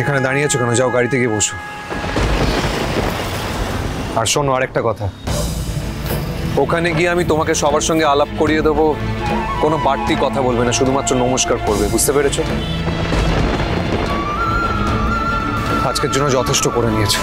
এখানে দাঁড়িয়ে আছো কেন? যাও গাড়িতে গিয়ে বসো। আর শোনো আরেকটা কথা, ওখানে গিয়ে আমি তোমাকে সবার সঙ্গে আলাপ করিয়ে দেবো, কোনো বাড়তি কথা বলবে না, শুধুমাত্র নমস্কার করবে, বুঝতে পেরেছো? আজকের জন্য যথেষ্ট করে নিয়েছো।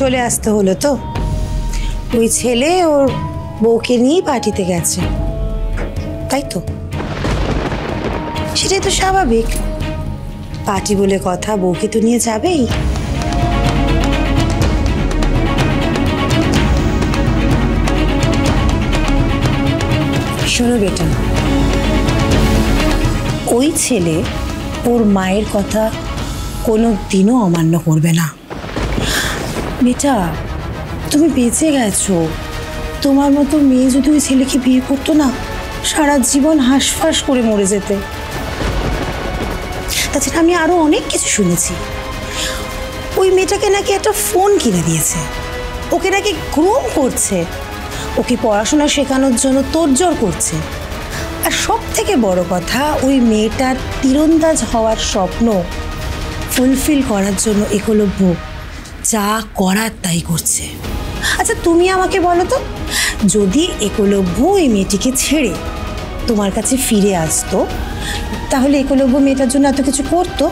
চলে আসতে হলো তো? ওই ছেলে ওর বউকে নিয়ে পার্টিতে গেছে, তাই তো? সেটাই তো স্বাভাবিক, পার্টি বলে কথা, বউকে তো নিয়ে যাবেই। শোনো বেটা, ওই ছেলে ওর মায়ের কথা কোনো দিনও অমান্য করবে না। বেটা, তুমি বেঁচে গেছো, তোমার মতো মেয়ে যদি ওই ছেলেকে বিয়ে করতো না, সারা জীবন হাঁসফাঁস করে মরে যেতে। তাছাড়া আমি আরো অনেক কিছু শুনেছি, ওই মেয়েটাকে নাকি একটা ফোন কিনে দিয়েছে, ওকে নাকি গ্রুম করছে, ওকে পড়াশোনা শেখানোর জন্য তোড়জোড় করছে। আর সব থেকে বড় কথা, ওই মেয়েটার তীরন্দাজ হওয়ার স্বপ্ন ফুলফিল করার জন্য একলব্য যা করার তাই করছে। আচ্ছা তুমি আমাকে বলো তো, যদি একলব্য এই মেয়েটিকে ছেড়ে তোমার কাছে ফিরে আসতো, তাহলে একলব্য মেয়েটার জন্য এত কিছু করতো?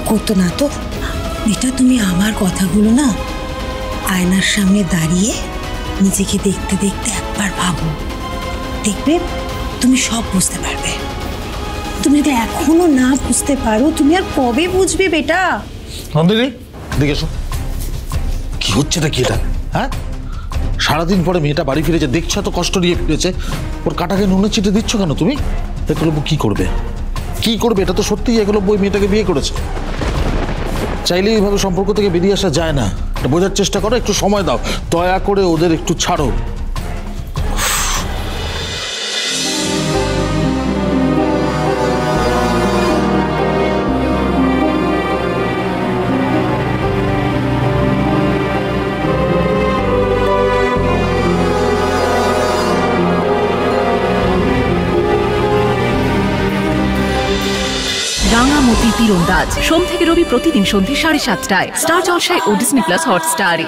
করতো না তো? বেটা, তুমি আমার কথাগুলো না আয়নার সামনে দাঁড়িয়ে নিজেকে দেখতে দেখতে একবার ভাবো, দেখবে তুমি সব বুঝতে পারবে। তুমি যদি এখনো না বুঝতে পারো, তুমি আর কবে বুঝবে বেটা? নন্দিনী, দেখে এসো, কি হচ্ছেটা কি এটা? হ্যাঁ, সারাদিন পরে মেয়েটা বাড়ি ফিরেছে, দেখছো এত কষ্ট নিয়ে ফিরেছে, ওর কাটাকে নুনের চিটে দিচ্ছ কেন তুমি? একলব্য কি করবে, কি করবে? এটা তো সত্যিই একলব্য ওই মেয়েটাকে বিয়ে করেছে। চাইলে এইভাবে সম্পর্ক থেকে বেরিয়ে আসা যায় না, এটা বোঝার চেষ্টা করো, একটু সময় দাও, দয়া করে ওদের একটু ছাড়ো। রাঙামতি তীরন্দাজ সোম থেকে রবি প্রতিদিন সন্ধ্যে 7:30টায় স্টার জলসায় ও ডিজনি প্লাস হটস্টারে।